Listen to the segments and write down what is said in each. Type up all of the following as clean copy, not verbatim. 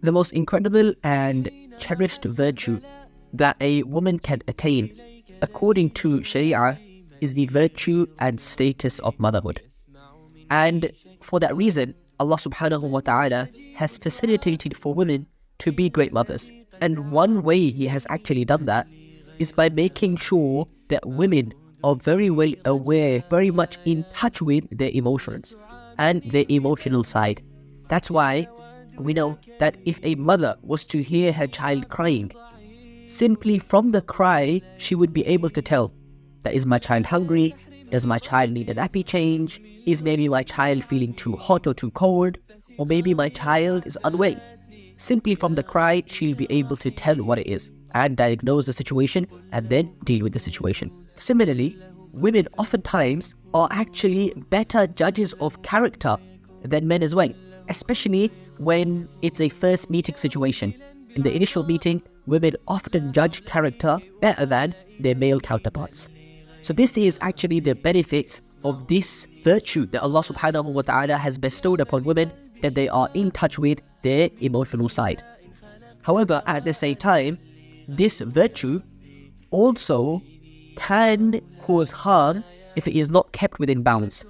The most incredible and cherished virtue that a woman can attain, according to Sharia, is the virtue and status of motherhood. And for that reason, Allah subhanahu wa ta'ala has facilitated for women to be great mothers. And one way He has actually done that is by making sure that women are very well aware, very much in touch with their emotions and their emotional side. That's why we know that if a mother was to hear her child crying, simply from the cry, she would be able to tell that, is my child hungry? Does my child need a nappy change? Is maybe my child feeling too hot or too cold? Or maybe my child is unwell. Simply from the cry, she'll be able to tell what it is and diagnose the situation and then deal with the situation. Similarly, women oftentimes are actually better judges of character than men as well, especially when it's a first meeting situation. In the initial meeting, women often judge character better than their male counterparts. So this is actually the benefits of this virtue that Allah subhanahu wa ta'ala has bestowed upon women, that they are in touch with their emotional side. However, at the same time, this virtue also can cause harm if it is not kept within bounds.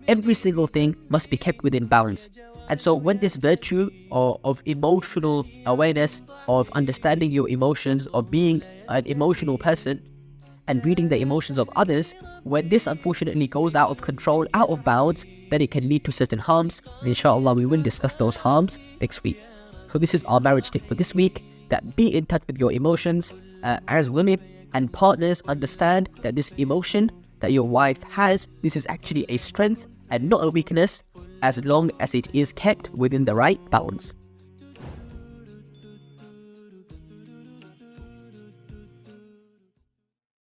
Every single thing must be kept within bounds. And so when this virtue of emotional awareness, of understanding your emotions, of being an emotional person and reading the emotions of others, when this unfortunately goes out of control, out of bounds, then it can lead to certain harms. And inshallah, we will discuss those harms next week. So this is our marriage tip for this week, that be in touch with your emotions as women, and partners understand that this emotion that your wife has, this is actually a strength and not a weakness, as long as it is kept within the right bounds.